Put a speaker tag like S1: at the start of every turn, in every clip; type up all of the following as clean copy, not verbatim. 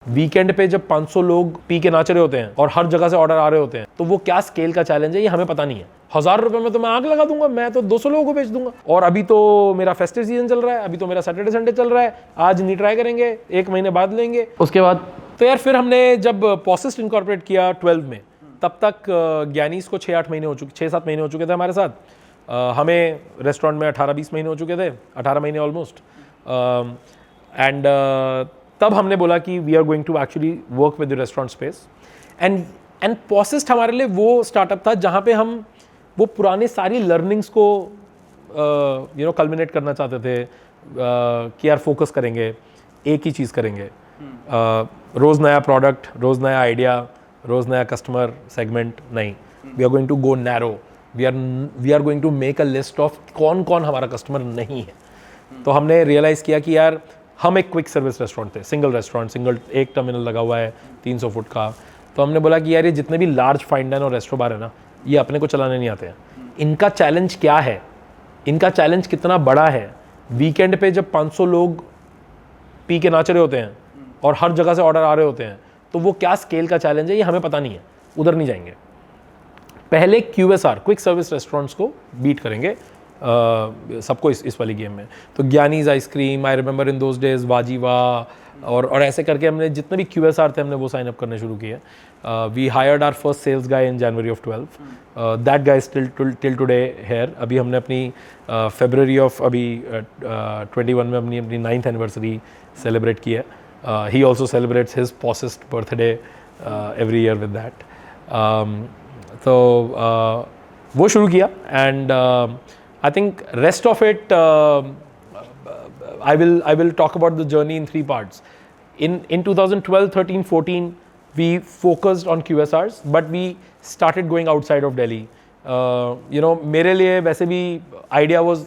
S1: Weekend पे जब 500 लोग पी के नाच रहे होते हैं और हर जगह से ऑर्डर आ रहे होते हैं, तो वो क्या स्केल का चैलेंज है ये हमें पता नहीं है। 1000 रुपए में तो मैं आग लगा दूंगा, मैं तो 200 लोगों को बेच दूंगा। और अभी तो मेरा फेस्टिव सीजन चल रहा है, अभी तो मेरा सैटरडे संडे चल रहा है, आज नहीं ट्राई करेंगे, 1 महीने बाद लेंगे उसके बाद। तो यार फिर हमने जब पॉसिस्ट इनकॉर्पोरेट किया 12 में, तब तक ज्ञानीज को 6-8 महीने हो चुके, 6-7 महीने हो चुके थे हमारे साथ। हमें रेस्टोरेंट में 18-20 महीने हो चुके थे, 18 महीने ऑलमोस्ट। एंड तब हमने बोला कि we are going to actually work with the restaurant space. And Posist हमारे लिए वो स्टार्टअप था जहाँ पे हम वो पुराने सारी लर्निंग्स को कल्मिनेट करना चाहते थे कि यार फोकस करेंगे, एक ही चीज़ करेंगे, रोज़ नया प्रोडक्ट, रोज़ नया आइडिया, रोज़ नया कस्टमर सेगमेंट नहीं। We are going to go narrow, we are going to make a list of कौन कौन हमारा कस्टमर नहीं है। तो हमने रियलाइज़ किया कि यार हम एक क्विक सर्विस रेस्टोरेंट थे, सिंगल रेस्टोरेंट, सिंगल एक टर्मिनल लगा हुआ है 300 फुट का। तो हमने बोला कि यार ये जितने भी लार्ज फाइन डाइन और रेस्टो बार है ना, ये अपने को चलाने नहीं आते हैं। इनका चैलेंज क्या है, इनका चैलेंज कितना बड़ा है। वीकेंड पे जब 500 लोग पी के नाच रहे होते हैं और हर जगह से ऑर्डर आ रहे होते हैं, तो वो क्या स्केल का चैलेंज है ये हमें पता नहीं है, उधर नहीं जाएंगे। पहले QSR क्विक सर्विस रेस्टोरेंट्स को बीट करेंगे सबको इस वाली गेम में। तो Giani's ice cream, I remember in those days, वाजीवा और ऐसे करके हमने जितने भी QSR थे हमने वो साइन अप करने शुरू किए। We hired our first sales guy in January of 12। That guy till today here. अभी हमने अपनी फरवरी ऑफ अभी 21 में अपनी 9th एनिवर्सरी सेलिब्रेट की है। He also celebrates his Posist birthday every year with that. तो वो शुरू किया and I think rest of it I will talk about the journey in 3 parts. In 2012, 13, 14, we focused on QSRs, but we started going outside of Delhi. मेरे लिए वैसे भी idea was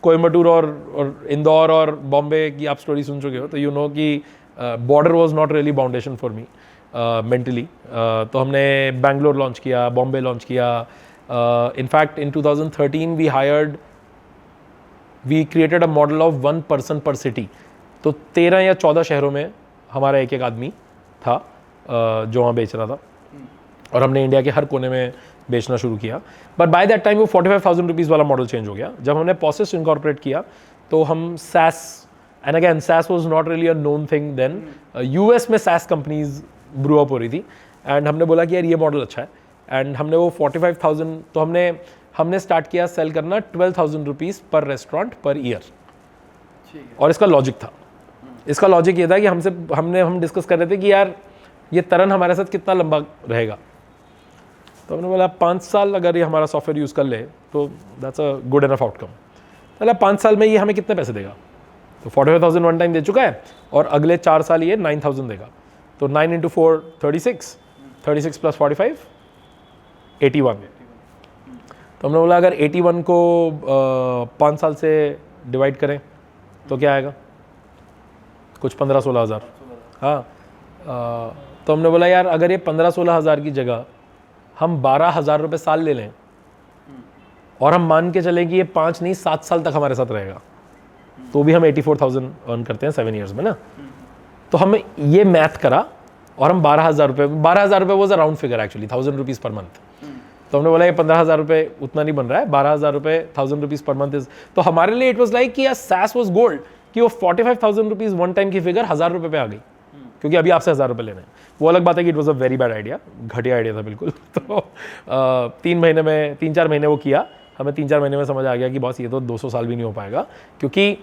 S1: Coimbatore और इंदौर और बॉम्बे की आप स्टोरी सुन चुके हो, तो you know कि border was not really foundation for me mentally. तो हमने बैंगलोर लॉन्च किया, बॉम्बे लॉन्च किया. In fact, in 2013 we created a model of 1 person per city. तो 13 या 14 शहरों में हमारा एक आदमी था जो वहाँ बेच रहा था, और हमने इंडिया के हर कोने में बेचना शुरू किया. बट बाय दैट टाइम वो 45,000 रुपीज़ वाला मॉडल चेंज हो गया. जब हमने पॉसिस्ट इनकॉर्पोरेट किया तो हम SaaS, and again SaaS was not really a known thing then. US में SaaS कंपनीज ब्रू अप हो रही थी, एंड हमने बोला कि यार ये मॉडल अच्छा है, एंड हमने वो 45,000 तो हमने स्टार्ट किया सेल करना 12,000 रुपीज़ पर रेस्टोरेंट पर ईयर. और इसका लॉजिक था, इसका लॉजिक ये था कि हम डिस्कस कर रहे थे कि यार ये तरन हमारे साथ कितना लंबा रहेगा. तो हमने बोला 5 साल अगर ये हमारा सॉफ्टवेयर यूज़ कर ले तो that's a good enough outcome. मतलब 5 साल में ये हमें कितने पैसे देगा? तो 45,000 वन टाइम दे चुका है, और अगले 4 साल ये 9,000 देगा. तो 9 × 4 36, 36 + 45 81. तो हमने बोला अगर 81 को 5 साल से डिवाइड करें तो क्या आएगा? कुछ 15-16 हज़ार. हाँ, तो हमने बोला यार अगर ये 15-16 हज़ार की जगह हम 12,000 रुपये साल ले लें, और हम मान के चलें कि ये 5 नहीं 7 साल तक हमारे साथ रहेगा, तो भी हम 84,000 अर्न करते हैं 7 ईयर्स में ना. तो हमने ये मैथ करा और हम 12,000 रुपये was a round figure actually, 1,000 rupees per month. तो हमने बोला ये 15,000 रुपये उतना नहीं बन रहा है, 12,000 रुपये 1,000 रुपीज़ पर मंथ इज. तो हमारे लिए इट वॉज लाइक कि यार SaaS वॉज गोल्ड, कि वो 45,000 रुपीज़ वन टाइम की फिगर 1,000 रुपये पे आ गई, क्योंकि अभी आपसे 1,000 रुपये लेने हैं. वो अलग बात है कि it was a very bad idea, घटिया आइडिया था बिल्कुल. तो 3-4 महीने वो किया. हमें 3-4 महीने में समझ आ गया कि बॉस ये तो 200 साल भी नहीं हो पाएगा, क्योंकि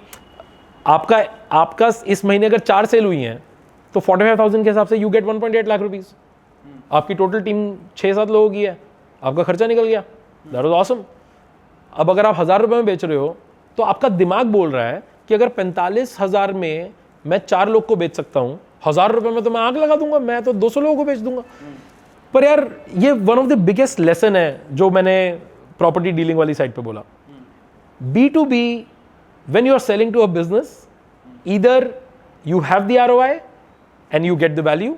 S1: आपका इस महीने अगर 4 सेल हुई हैं तो 45,000 के हिसाब से यू गेट 1.8 लाख रुपीज़. आपकी टोटल टीम 6-7 लोगों की है, आपका खर्चा निकल गया. That was awesome. अब अगर आप 1,000 रुपये में बेच रहे हो तो आपका दिमाग बोल रहा है कि अगर 45,000 में मैं 4 लोग को बेच सकता हूँ, 1,000 रुपये में तो मैं आग लगा दूंगा, मैं तो 200 लोगों को बेच दूंगा. पर यार ये one of the biggest lesson है जो मैंने प्रॉपर्टी डीलिंग वाली साइड पे बोला. B2B, when you are selling to a business, either you have the ROI and you get the value,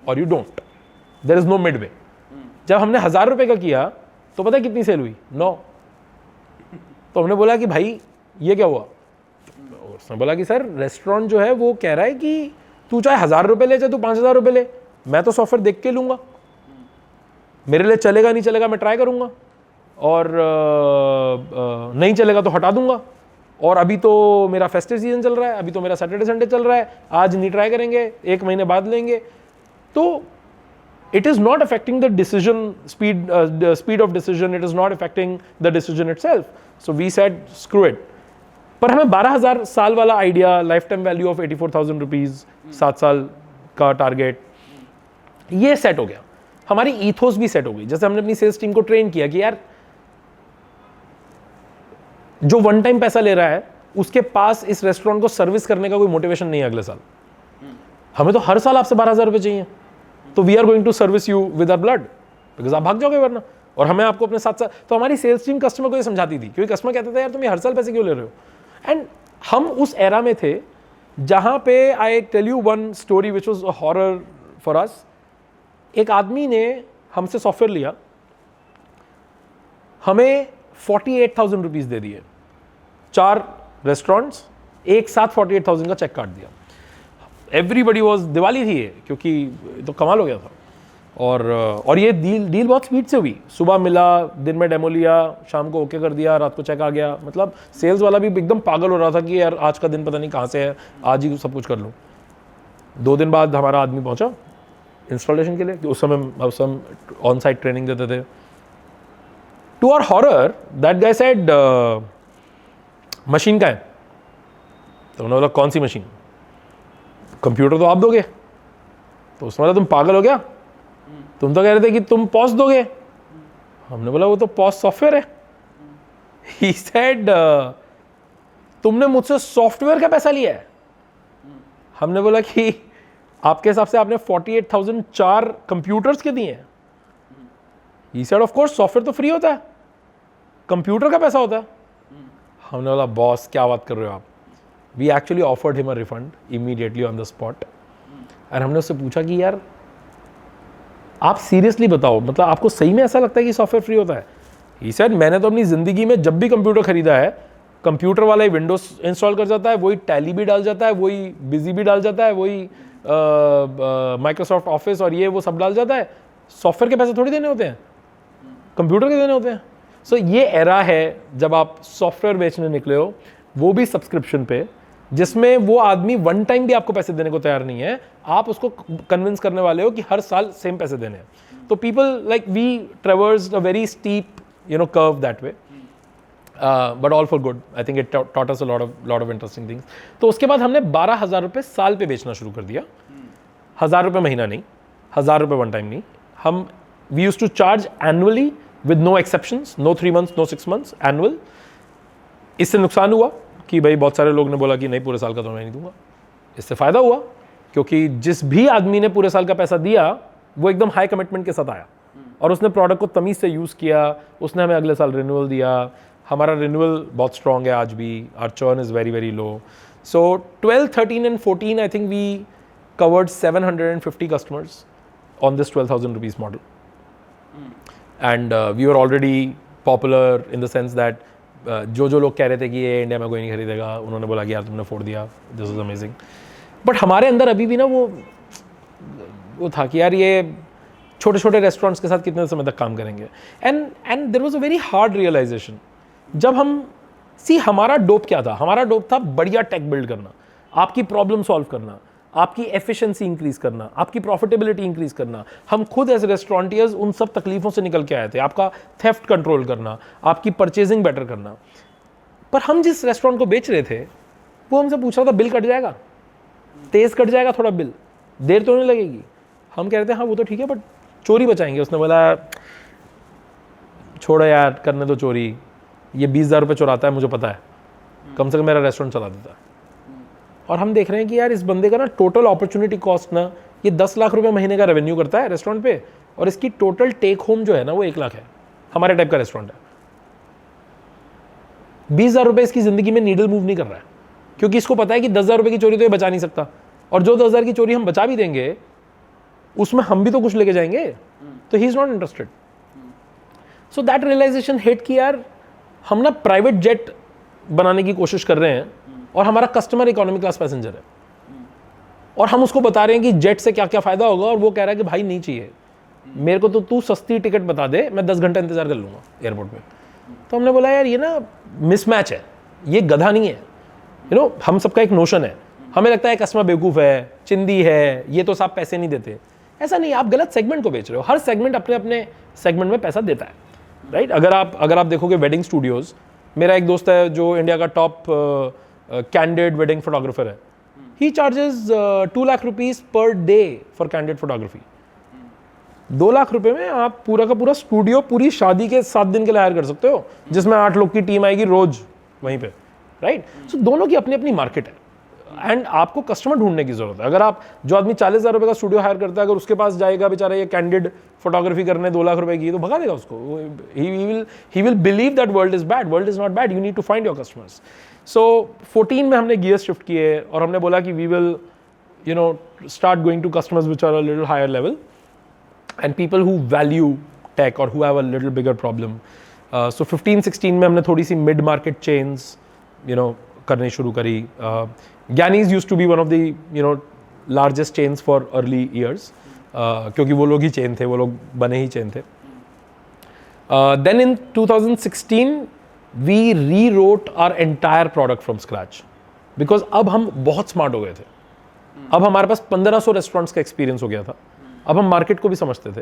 S1: or you don't. There is no midway. जब हमने 1,000 रुपये का किया तो पता है कितनी सेल हुई? 9. तो हमने बोला कि भाई ये क्या हुआ? उसने बोला कि सर रेस्टोरेंट जो है वो कह रहा है कि तू चाहे 1000 रुपये ले, चाहे तू 5000 रुपये ले, मैं तो सॉफ्टवेयर देख के लूँगा, मेरे लिए चलेगा नहीं चलेगा मैं ट्राई करूँगा, और नहीं चलेगा तो हटा दूंगा। और अभी तो मेरा फेस्टिव सीजन चल रहा है, अभी तो मेरा सैटरडे संडे चल रहा है, आज नहीं ट्राई करेंगे, 1 महीने बाद लेंगे। तो it is not affecting the decision speed of decision, it is not affecting the decision itself, so we said screw it। पर हमें 12,000 साल वाला idea, life time value of 84,000 rupees, 7 साल का टारगेट, ये सेट हो गया, हमारी ईथोस भी सेट हो गई। जैसे हमने अपनी सेल्स टीम को ट्रेन किया कि यार जो वन टाइम पैसा ले रहा है उसके पास इस रेस्टोरेंट को सर्विस करने का कोई मोटिवेशन नहीं है अगले साल, हमें तो हर साल आपसे 12,000 रुपये चाहिए, तो we are going to service you with our blood, because आप भाग जाओगे वरना, और हमें आपको अपने साथ साथ। तो हमारी सेल्स टीम कस्टमर को ये समझाती थी, क्योंकि कस्टमर कहता था यार तुम ये हर साल पैसे क्यों ले रहे हो। एंड हम उस एरा में थे जहां पे I tell you one story which was a horror for us. एक आदमी ने हमसे सॉफ्टवेयर लिया, हमें 48,000 रुपीज दे दिए, 4 रेस्टोरेंट्स, एक साथ 48,000 का चेक काट दिया। एवरीबडी वॉज, दिवाली थी ये, क्योंकि तो कमाल हो गया था। और ये डील बहुत स्पीड से हुई, सुबह मिला, दिन में डेमो लिया, शाम को ओके कर दिया, रात को चेक आ गया। मतलब सेल्स वाला भी एकदम पागल हो रहा था कि यार आज का दिन पता नहीं कहाँ से है, आज ही सब कुछ कर लूँ। 2 दिन बाद हमारा आदमी पहुँचा इंस्टॉलेशन के लिए, कि उस समय ऑन साइट ट्रेनिंग देते थे। To our horror that guy said machine का है, तो उन्होंने बोला कौन सी मशीन, कंप्यूटर तो आप दोगे। तो उसने बोला तुम पागल हो गया, तुम तो कह रहे थे कि तुम पॉस दोगे। हमने बोला वो तो पॉस सॉफ्टवेयर है। ही सेड तुमने मुझसे सॉफ्टवेयर का पैसा लिया है। हमने बोला कि आपके हिसाब से आपने 48,000 4 कंप्यूटर्स के दिए हैं। He said of course software तो फ्री होता है, कंप्यूटर का पैसा होता है। हमने बोला बॉस क्या बात कर रहे हो आप। We actually offered him a refund immediately on the spot. और हमने उससे पूछा कि यार आप सीरियसली बताओ, मतलब आपको सही में ऐसा लगता है कि सॉफ्टवेयर फ्री होता है। ही सेड मैंने तो अपनी ज़िंदगी में जब भी कंप्यूटर खरीदा है, कंप्यूटर वाला ही विंडोज इंस्टॉल कर जाता है, वही टैली भी डाल जाता है, वही बिजी भी डाल जाता है, वही माइक्रोसॉफ्ट ऑफिस और ये वो सब डाल जाता है। सॉफ्टवेयर के पैसे थोड़ी देने होते हैं, कंप्यूटर के देने होते हैं। सो ये एरा है जब आप सॉफ्टवेयर बेचने निकले हो, वो भी सब्सक्रिप्शन पे, जिसमें वो आदमी वन टाइम भी आपको पैसे देने को तैयार नहीं है, आप उसको कन्विंस करने वाले हो कि हर साल सेम पैसे देने हैं। तो people like we traversed a very steep curve that way, but all for good. I think it taught us a lot of interesting things. तो उसके बाद हमने 12,000 रुपये साल पे बेचना शुरू कर दिया। 1,000 रुपये महीना नहीं, 1,000 रुपये वन टाइम नहीं। हम we used to charge annually with no exceptions, no 3 months, no 6 months, annual. इससे नुकसान हुआ कि भाई बहुत सारे लोग ने बोला कि नहीं पूरे साल का तो मैं नहीं दूंगा। इससे फ़ायदा हुआ क्योंकि जिस भी आदमी ने पूरे साल का पैसा दिया वो एकदम हाई कमिटमेंट के साथ आया और उसने प्रोडक्ट को तमीज़ से यूज़ किया, उसने हमें अगले साल रिन्यूअल दिया। हमारा रिन्यूअल बहुत स्ट्रॉन्ग है आज भी, our churn is very very low. So 12, 13 and 14 I think we covered 750 customers on this 12,000 rupees model, and we are already popular in the sense that जो लोग कह रहे थे कि ये इंडिया में कोई नहीं खरीदेगा, उन्होंने बोला कि यार तुमने फोड़ दिया, दिस इज अमेजिंग। बट हमारे अंदर अभी भी ना वो था कि यार ये छोटे छोटे रेस्टोरेंट्स के साथ कितने समय तक काम करेंगे। And there was a very hard realization जब हम हमारा डोप क्या था। हमारा डोप था बढ़िया टेक बिल्ड करना, आपकी प्रॉब्लम सॉल्व करना, आपकी एफिशिएंसी इंक्रीज करना, आपकी प्रॉफिटेबिलिटी इंक्रीज करना। हम खुद एज रेस्टोरेंटियर्स उन सब तकलीफों से निकल के आए थे। आपका थेफ्ट कंट्रोल करना, आपकी परचेजिंग बेटर करना। पर हम जिस रेस्टोरेंट को बेच रहे थे वो हमसे पूछ रहा था बिल कट जाएगा, तेज कट जाएगा थोड़ा बिल, देर तो नहीं लगेगी। हम कह रहे थे हाँ वो तो ठीक है बट चोरी बचाएंगे। उसने बोला छोड़ो यार, करने दो चोरी, ये 20,000 रुपये चुराता है मुझे पता है, कम से कम मेरा रेस्टोरेंट चला देता है। और हम देख रहे हैं कि यार इस बंदे का ना टोटल अपॉर्चुनिटी कॉस्ट ना ये 10 लाख रुपए महीने का रेवेन्यू करता है रेस्टोरेंट पे, और इसकी टोटल टेक होम जो है ना वो 1 लाख है। हमारे टाइप का रेस्टोरेंट है, 20,000 रुपये इसकी जिंदगी में नीडल मूव नहीं कर रहा है, क्योंकि इसको पता है कि 10,000 रुपये की चोरी तो ये बचा नहीं सकता, और जो 10,000 की चोरी हम बचा भी देंगे उसमें हम भी तो कुछ लेके जाएंगे, तो he is not interested. So that realization hit कि यार हम ना प्राइवेट जेट बनाने की कोशिश कर रहे हैं और हमारा कस्टमर इकोनॉमी क्लास पैसेंजर है। और हम उसको बता रहे हैं कि जेट से क्या क्या फ़ायदा होगा, और वो कह रहा है कि भाई नहीं चाहिए मेरे को, तो तू सस्ती टिकट बता दे, मैं 10 घंटा इंतजार कर लूँगा एयरपोर्ट पे। तो हमने बोला यार ये ना मिसमैच है, ये गधा नहीं है। हम सबका एक नोशन है, हमें लगता है कस्टमर बेवकूफ़ है, चिंदी है, ये तो साहब पैसे नहीं देते। ऐसा नहीं, आप गलत सेगमेंट को बेच रहे हो। हर सेगमेंट अपने अपने सेगमेंट में पैसा देता है, राइट। अगर आप देखोगे वेडिंग स्टूडियोज़, मेरा एक दोस्त है जो इंडिया का टॉप कैंडिड वेडिंग फोटोग्राफर है, he charges 2 lakh rupees per day for candid photography. 2 lakh रुपए में आप पूरा का पूरा स्टूडियो पूरी शादी के 7 दिन के लिए हायर कर सकते हो, जिसमें 8 लोग की टीम आएगी रोज वहीं पे, राइट। सो दोनों की अपनी अपनी मार्केट है, एंड आपको कस्टमर ढूंढने की जरूरत है। अगर आप जो आदमी 40,000 रुपए का स्टूडियो हायर करता है, अगर उसके पास जाएगा बेचारा ये कैंडिड फोटोग्राफी करने 2 लाख रुपए की, तो भगा देगा उसको। He will believe that world is bad. World is not bad, you need to find your customers. So 14 में हमने गियर शिफ्ट किए और हमने बोला कि we will start going to customers which are a little higher level and people who value tech or who have a little bigger problem. So 15-16 में हमने थोड़ी सी mid market chains करनी शुरू करी. Gyanis used to be one of the largest chains for early years, क्योंकि वो लोग ही chain थे, वो लोग बने ही chain थे. Then in 2016 we rewrote our entire product from scratch because अब हम बहुत smart हो गए थे. अब हमारे पास 1500 रेस्टोरेंट्स का एक्सपीरियंस हो गया था. अब हम मार्केट को भी समझते थे.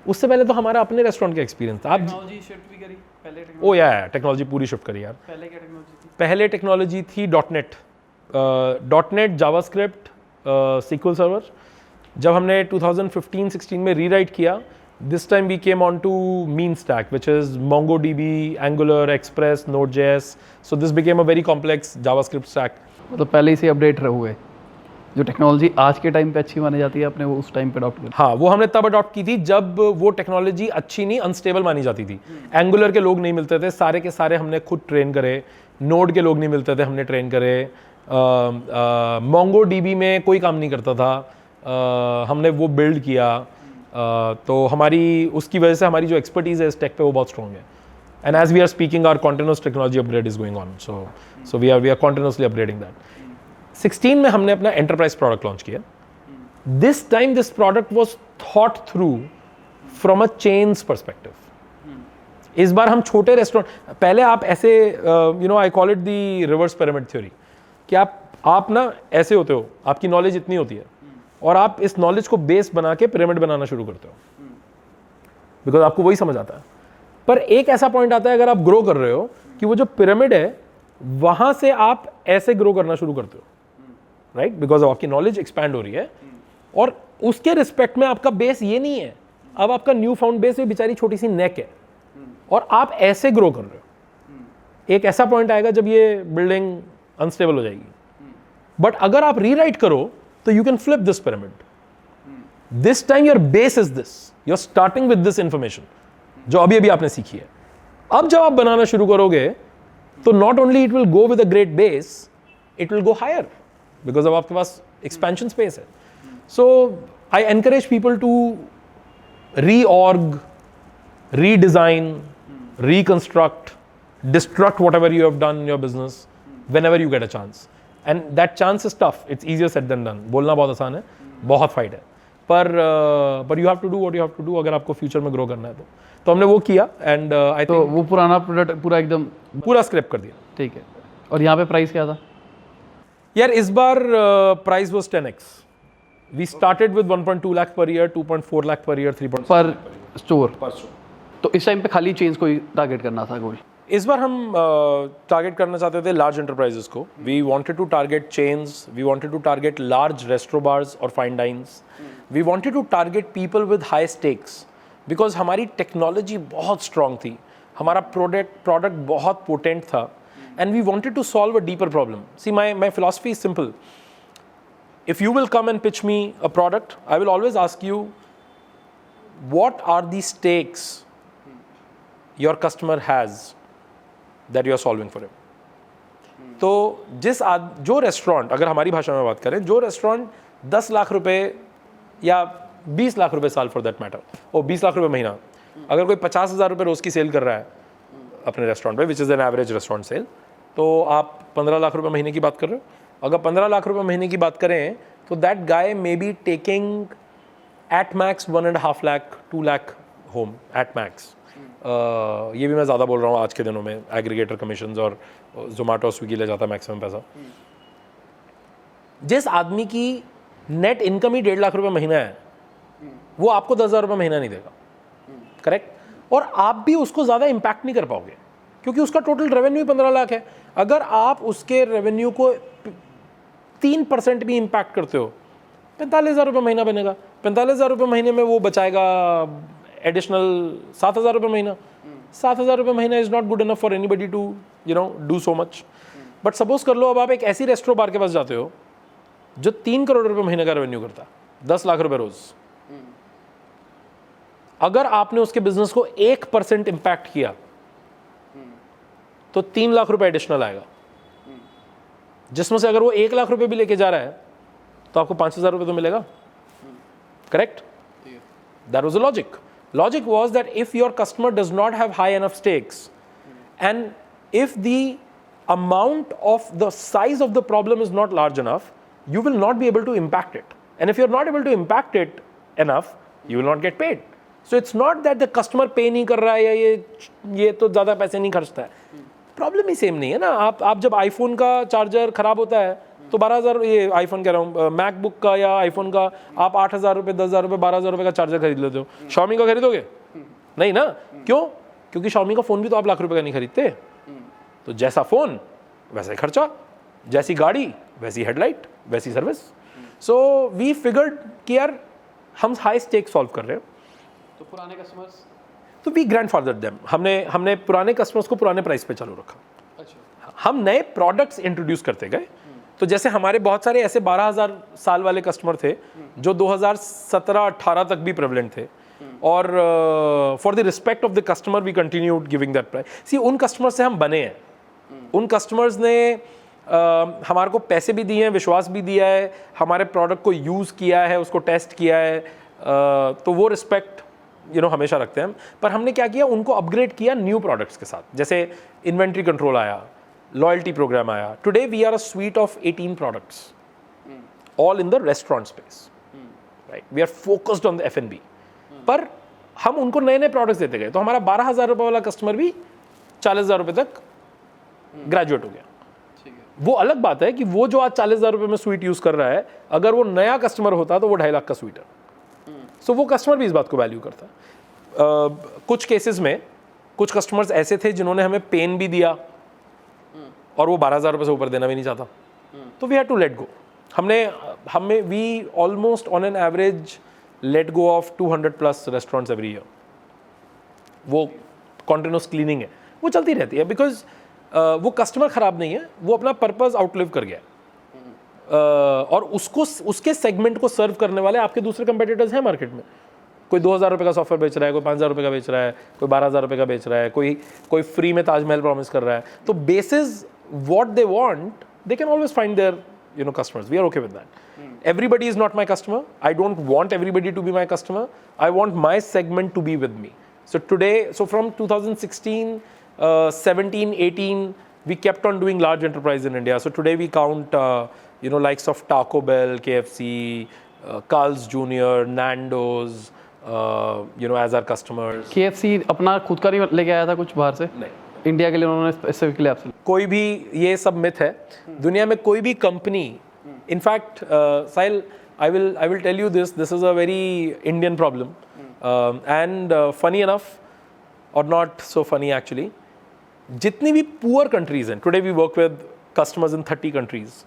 S1: उससे पहले तो हमारा अपने रेस्टोरेंट का एक्सपीरियंस था.
S2: टेक्नोलॉजी शिफ्ट भी करी पहले?
S1: ओ या टेक्नोलॉजी पूरी शिफ्ट करी यार.
S2: पहले क्या टेक्नोलॉजी थी?
S1: पहले टेक्नोलॉजी थी डॉटनेट, जावास्क्रिप्ट, सीक्वल सर्वर. जब हमने 2015-16 में रीराइट किया, this time we came on to mean stack which is MongoDB, Angular, Express, Node.js. So this became a very complex JavaScript stack.
S2: मतलब पहले ही से अपडेट हुए, जो टेक्नोलॉजी आज के टाइम पे अच्छी मानी जाती है अपने वो उस टाइम पे अडॉप्ट कर.
S1: हाँ, वो हमने तब अडॉप्ट की थी जब वो टेक्नोलॉजी अच्छी नहीं, अनस्टेबल मानी जाती थी. एंगुलर के लोग नहीं मिलते थे, सारे के सारे हमने खुद ट्रेन करे. नोड के लोग नहीं मिलते थे, हमने ट्रेन करे. MongoDB में कोई काम नहीं करता था, हमने वो बिल्ड किया. तो हमारी उसकी वजह से हमारी जो एक्सपर्टीज है इस टेक पे वो बहुत स्ट्रॉन्ग है. And as we are speaking our continuous technology upgrade is going on. So we are continuously upgrading that. 16 में हमने अपना एंटरप्राइज प्रोडक्ट लॉन्च किया. This time this product was thought through from a chains perspective. इस बार हम छोटे restaurant, पहले आप ऐसे I call it the reverse pyramid theory, कि आप ना ऐसे होते हो, आपकी नॉलेज इतनी होती है और आप इस नॉलेज को बेस बना के पिरामिड बनाना शुरू करते हो बिकॉज आपको वही समझ आता है. पर एक ऐसा पॉइंट आता है अगर आप ग्रो कर रहे हो कि वो जो पिरामिड है वहां से आप ऐसे ग्रो करना शुरू करते हो, राइट, बिकॉज आपकी नॉलेज एक्सपैंड हो रही है. और उसके रिस्पेक्ट में आपका बेस ये नहीं है, अब आपका न्यू फाउंड बेस में बेचारी छोटी सी नेक है और आप ऐसे ग्रो कर रहे हो. एक ऐसा पॉइंट आएगा जब ये बिल्डिंग अनस्टेबल हो जाएगी. बट अगर आप रीराइट करो तो you can flip this pyramid. This time your base is this, you are starting with this information जो अभी अभी आपने सीखी है. अब जब आप बनाना शुरू करोगे तो not only it will go with a great base, it will go higher because अब आपके पास एक्सपेंशन स्पेस है. So I encourage people to reorg, redesign, reconstruct, destruct whatever you have done in your business whenever you get a chance. And that chance is tough. It's easier said than done. बोलना बहुत आसान है, बहुत fight है, पर you have to do what you have to do अगर आपको future में ग्रो करना है तो हमने वो किया. एंड आई
S2: तो वो पुराना प्रोडक्ट पूरा एकदम
S1: पूरा स्क्रैप कर दिया.
S2: ठीक है. और यहाँ पे प्राइस क्या था
S1: यार? इस बार price was 10x. We started with 1.2 lakh per year, 2.4 lakh per year, 3.
S2: पर स्टोर. तो इस टाइम पे खाली चेंज को टारगेट करना था कोई?
S1: इस बार हम टारगेट करना चाहते थे लार्ज एंटरप्राइजेस को. We wanted to target chains, we wanted to target large restaurant bars और fine dines. We wanted to target people with high stakes because हमारी टेक्नोलॉजी बहुत स्ट्रॉन्ग थी, हमारा प्रोडक्ट बहुत पोटेंट था, and we wanted to solve a deeper problem. See my philosophy is simple. If you will come and pitch me a product, I will always ask you what are the stakes your customer has that you are solving for him. तो जो restaurant, अगर हमारी भाषा में बात करें, जो restaurant 10 lakh रुपए या 20 लाख रुपए साल फॉर दैट मैटर, और 20 लाख रुपए महीना, अगर कोई 50,000 रुपए रोज की सेल कर रहा है अपने रेस्टोरेंट पे, which is an average restaurant sale, तो आप 15 लाख रुपए महीने की बात कर रहे हो. अगर 15 लाख रुपए महीने की बात करें तो that guy may be taking at max 1.5 lakh 2 lakh home at max. ये भी मैं ज़्यादा बोल रहा हूँ आज के दिनों में, एग्रीगेटर कमीशंस और जोमेटो स्विगी ले जाता है मैक्सिमम पैसा। जिस आदमी की नेट इनकम ही 1.5 लाख रुपए महीना है, वो आपको 10,000 रुपये महीना नहीं देगा, करेक्ट? और आप भी उसको ज़्यादा इम्पैक्ट नहीं कर पाओगे क्योंकि उसका टोटल रेवेन्यू ही 15 लाख है। अगर आप उसके रेवेन्यू को 3% भी इम्पैक्ट करते हो, 45,000 रुपये महीना बनेगा। 45,000 रुपये महीने में वो बचाएगा एडिशनल 7,000 रुपये महीना। 7,000 रुपये महीना is not good enough for anybody to do so much. But suppose कर लो अब आप एक ऐसी रेस्टोरेंट बार के पास जाते हो जो 3 करोड़ रुपये महीने का रेवेन्यू करता है, 10 लाख रुपए रोज। अगर आपने उसके बिजनेस को 1% इंपैक्ट किया तो 3 लाख रुपए एडिशनल आएगा, जिसमें से अगर वो 1 लाख रुपए भी लेके जा रहा है तो आपको 5,000 रुपए तो मिलेगा, correct? That was the logic. Logic was that if your customer does not have high enough stakes and if the amount of the size of the problem is not large enough, you will not be able to impact it. And if you're not able to impact it enough, you will not get paid. So it's not that the customer pay नहीं कर रहा है या ये तो ज़्यादा पैसे नहीं खर्चता है, प्रॉब्लम ही सेम नहीं है ना। आप जब आईफोन का चार्जर खराब होता है तो 12,000, ये आईफोन कह रहा हूँ, मैकबुक का या आईफोन का आप 8,000 रुपये, 10,000 रुपये, 12,000 रुपये का चार्जर खरीद लेते हो। Xiaomi का खरीदोगे नहीं ना, क्यों? क्योंकि Xiaomi का फ़ोन भी तो आप लाख रुपये का नहीं खरीदते। तो जैसा फ़ोन वैसा ही खर्चा, जैसी गाड़ी वैसी हेडलाइट, वैसी सर्विस। सो वी फिगर्ड कि यार हम हाई स्टेक सॉल्व कर रहे हैं,
S2: तो पुराने कस्टमर्स,
S1: तो वी ग्रैंडफादर देम। हमने पुराने कस्टमर्स को पुराने प्राइस पे चालू रखा।
S2: अच्छा,
S1: हम नए प्रोडक्ट्स इंट्रोड्यूस करते गए। तो जैसे हमारे बहुत सारे ऐसे 12,000 साल वाले कस्टमर थे जो 2017-18 तक भी प्रेवलेंट थे, और for the respect of the customer we continued giving that price. See, उन कस्टमर से हम बने हैं, उन कस्टमर्स ने हमारे को पैसे भी दिए हैं, विश्वास भी दिया है, हमारे प्रोडक्ट को यूज़ किया है, उसको टेस्ट किया है, तो वो रिस्पेक्ट हमेशा रखते हैं हम। पर हमने क्या किया, उनको अपग्रेड किया न्यू प्रोडक्ट्स के साथ। जैसे इन्वेंट्री कंट्रोल आया, लॉयल्टी प्रोग्राम आया। Today we are a suite of 18 products all in the restaurant space, right? We are focused on the F&B। पर हम उनको नए नए प्रोडक्ट्स देते गए, तो हमारा 12,000 रुपये वाला कस्टमर भी 40,000 रुपये तक ग्रेजुएट हो गया। वो अलग बात है कि वो जो आज 40,000 रुपये में स्वीट यूज़ कर रहा है, अगर वो नया कस्टमर होता तो वो 2.5 लाख का स्वीट है। सो वो कस्टमर भी इस बात को वैल्यू करता है। कुछ केसेस में कुछ कस्टमर्स ऐसे थे जिन्होंने हमें पेन भी दिया और वो 12,000 रुपये से ऊपर देना भी नहीं चाहता, तो we had to let go. हमें we almost on an average let go of 200+ restaurants every year. वो कॉन्टिन्यूस क्लीनिंग है, वो चलती रहती है, बिकॉज वो कस्टमर ख़राब नहीं है, वो अपना पर्पज़ आउटलिव कर गया। और उसके सेगमेंट को सर्व करने वाले आपके दूसरे कंपेटिटर्स हैं मार्केट में। कोई 2,000 रुपये का सॉफ्टवेयर बेच रहा है, कोई 5,000 रुपये का बेच रहा है, कोई 12,000 रुपये का बेच रहा है, कोई फ्री में ताजमहल प्रॉमिस कर रहा है। तो basis what they want, they can always find their customers. We are okay with that. Everybody is not my customer. I don't want everybody to be my customer. I want my segment to be with me. So from 2016, 17, 18, we kept on doing large enterprise in India. So today we count, likes of Taco Bell, KFC, Carl's Jr., Nando's, as our customers.
S2: KFC अपना खुद का नहीं लेके आया था कुछ बाहर से?
S1: नहीं,
S2: इंडिया के लिए उन्होंने स्पेसिफिकली आपसे?
S1: कोई भी, ये सब मिथ है। दुनिया में कोई भी company, in fact Sahil, I will tell you this is a very Indian problem, and funny enough और नॉट सो फनी एक्चुअली। जितनी भी पुअर कंट्रीज हैं, today we work with customers in 30 countries,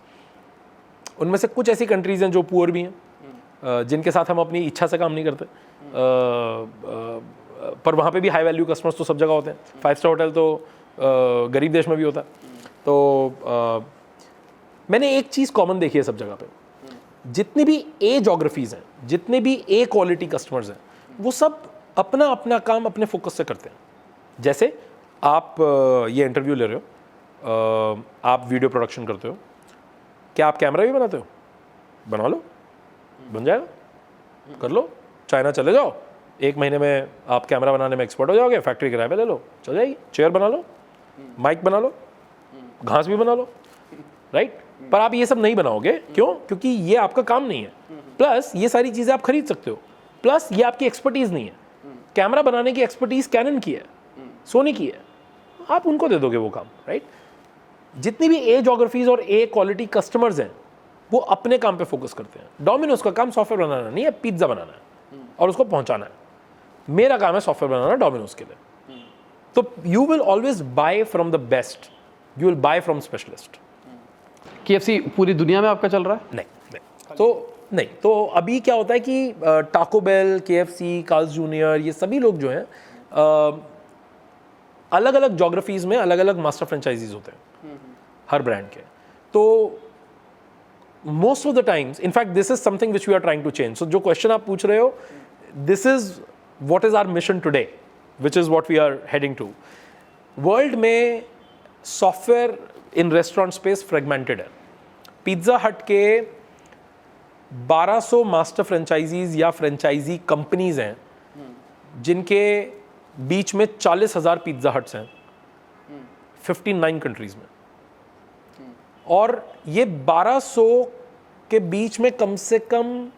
S1: उनमें से कुछ ऐसी कंट्रीज हैं जो पुअर भी हैं, जिनके साथ हम अपनी इच्छा से काम नहीं करते, पर वहाँ पे भी हाई वैल्यू कस्टमर्स तो सब जगह होते हैं। 5-स्टार होटल तो गरीब देश में भी होता है। तो मैंने एक चीज़ कॉमन देखी है सब जगह पे, जितनी भी ए जोग्राफीज़ हैं, जितने भी ए क्वालिटी कस्टमर्स हैं, वो सब अपना अपना काम अपने फोकस से करते हैं। जैसे आप ये इंटरव्यू ले रहे हो, आप वीडियो प्रोडक्शन करते हो, क्या आप कैमरा भी बनाते हो? बना लो, बन जाएगा, कर लो। चाइना चले जाओ, 1 महीने में आप कैमरा बनाने में एक्सपर्ट हो जाओगे, फैक्ट्री किराए पे ले लो, चल जाएगी। चेयर बना लो, माइक बना लो, घास भी बना लो, राइट? पर आप ये सब नहीं बनाओगे, क्यों? क्योंकि ये आपका काम नहीं है। प्लस ये सारी चीज़ें आप खरीद सकते हो, प्लस ये आपकी एक्सपर्टीज़ नहीं है। कैमरा बनाने की एक्सपर्टीज़ कैनन की है, सोनी की है, आप उनको दे दोगे वो काम, राइट? जितनी भी ए जोग्राफीज और ए क्वालिटी कस्टमर्स हैं वो अपने काम पे फोकस करते हैं। डोमिनोज का काम सॉफ्टवेयर बनाना नहीं है, पिज्ज़ा बनाना है और उसको पहुंचाना है। मेरा काम है सॉफ्टवेयर बनाना डोमिनोज के लिए। तो you will always buy from the best, you will buy from specialist.
S2: KFC पूरी दुनिया में आपका चल रहा है?
S1: नहीं तो अभी क्या होता है कि Taco Bell, KFC, Carl's junior, ये सभी लोग जो हैं अलग अलग जोग्राफीज में अलग अलग मास्टर फ्रेंचाइजीज होते हैं हर ब्रांड के। तो most of the times, in fact this is something which we are trying to change. So जो क्वेश्चन आप पूछ रहे हो, this is what is our mission today, which is what we are heading to. World में software in restaurant space fragmented है। Pizza Hut के 1200 master franchisees या franchisee companies हैं जिनके बीच में 40,000 पिज्ज़ा हट्स हैं 59 कंट्रीज में। और ये 1200 के बीच में कम से कम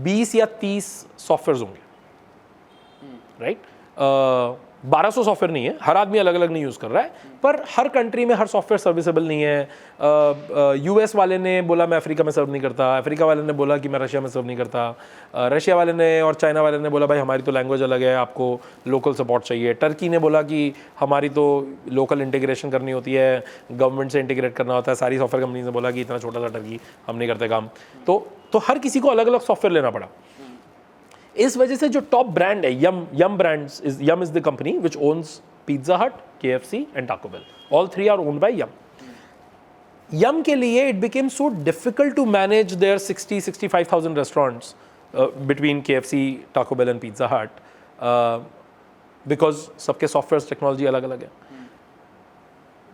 S1: 20 या 30 सॉफ्टवेयर होंगे, राइट? 1200 सॉफ्टवेयर नहीं है, हर आदमी अलग अलग नहीं यूज़ कर रहा है, पर हर कंट्री में हर सॉफ्टवेयर सर्विसेबल नहीं है। US वाले ने बोला मैं अफ्रीका में सर्व नहीं करता, अफ्रीका वाले ने बोला कि मैं रशिया में सर्व नहीं करता, रशिया वाले ने और चाइना वाले ने बोला भाई हमारी तो लैंग्वेज अलग है, आपको लोकल सपोर्ट चाहिए। टर्की ने बोला कि हमारी तो लोकल इंटीग्रेशन करनी होती है, गवर्नमेंट से इंटीग्रेट करना होता है। सारी सॉफ्टवेयर कंपनीज ने बोला कि इतना छोटा सा टर्की हम नहीं करते काम। तो हर किसी को अलग अलग सॉफ्टवेयर लेना पड़ा। इस वजह से जो टॉप ब्रांड है Yum brands, Yum is the company which owns Pizza Hut, KFC and Taco Bell. All three are owned by Yum के लिए it became so difficult to manage their 60,000-65,000 restaurants between KFC, Taco Bell and Pizza Hut, because सबके software technology अलग अलग है।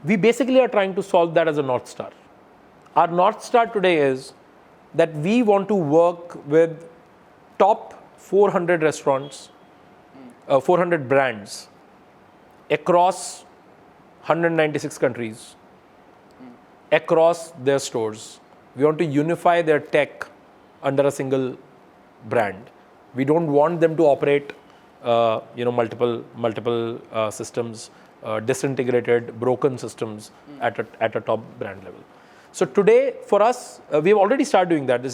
S1: We basically are trying to solve that as a North Star. Our North Star today is that we want to work with top 400 restaurants, 400 brands across 196 countries, across their stores. We want to unify their tech under a single brand. We don't want them to operate, multiple systems, disintegrated, broken systems at a top brand level. So today, for us, we have already started doing that.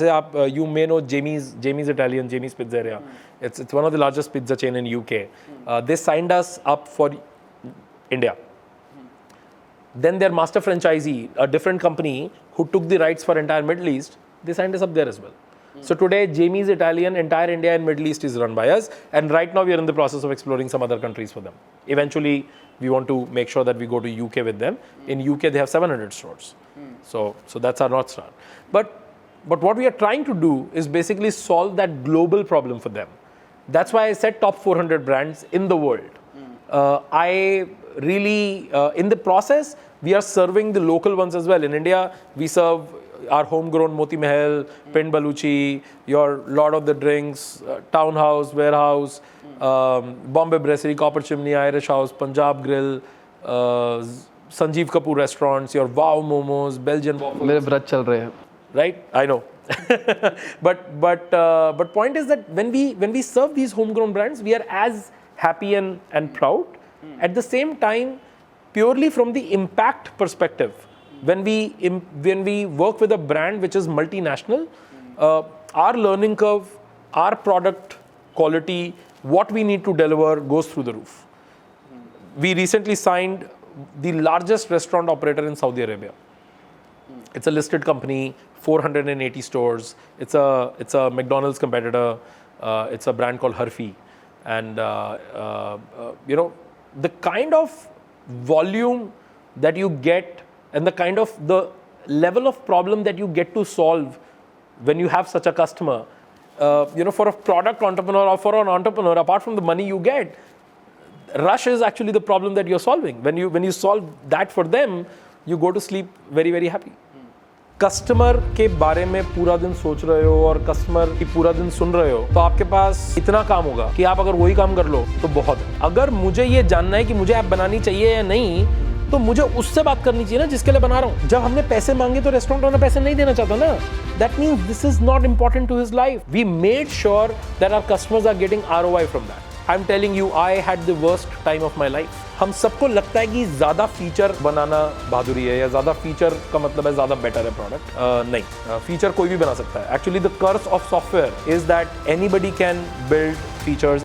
S1: You may know Jamie's Italian, Jamie's Pizzeria. It's one of the largest pizza chain in UK. They signed us up for India. Then their master franchisee, a different company who took the rights for entire Middle East, they signed us up there as well. So today, Jamie's Italian, entire India and Middle East is run by us. And right now, we are in the process of exploring some other countries for them. Eventually, we want to make sure that we go to UK with them. In UK, they have 700 stores. So that's our North Star. But what we are trying to do is basically solve that global problem for them. That's why I said top 400 brands in the world. I really, in the process, we are serving the local ones as well. In India, we serve our homegrown Moti Mahal, Pind Baluchi, your Lord of the Drinks, Townhouse, Warehouse, Bombay Brasserie, Copper Chimney, Irish House, Punjab Grill, Sanjeev Kapoor restaurants, your Wow Momos, Belgian waffles.
S2: मेरे व्रत चल रहे हैं.
S1: Right, I know. but point is that when we serve these homegrown brands, we are as happy and proud. At the same time, purely from the impact perspective, when we work with a brand which is multinational, our learning curve, our product quality, what we need to deliver goes through the roof. We recently signed the largest restaurant operator in Saudi Arabia. It's a listed company, 480 stores. It's a McDonald's competitor. It's a brand called Harfi. And the kind of volume that you get and the kind of the level of problem that you get to solve when you have such a customer, for a product entrepreneur or for an entrepreneur, apart from the money you get, rush is actually the problem that you're solving. When you solve that for them, you go to sleep very, very happy. Customer के बारे में पूरा दिन सोच रहे हो और customer की पूरा दिन सुन रहे हो, तो आपके पास इतना काम होगा कि आप अगर वही काम कर लो तो बहुत है। अगर मुझे ये जानना है कि मुझे ऐप बनानी चाहिए या नहीं, तो मुझे उससे बात करनी चाहिए ना जिसके लिए बना रहा हूँ। जब हमने पैसे मांगे तो रेस्टोरेंट वाला पैसे नहीं देना चाहता ना। That means this is not important to his life. We made sure that our customers are getting ROI from that. I am telling you, I had the worst time of my life. हम सबको लगता है कि ज्यादा feature बनाना बहादुरी है, या ज्यादा फीचर का मतलब है ज्यादा बेटर है प्रोडक्ट। नहीं, फीचर कोई भी बना सकता है। Actually the curse of software is that anybody can build features.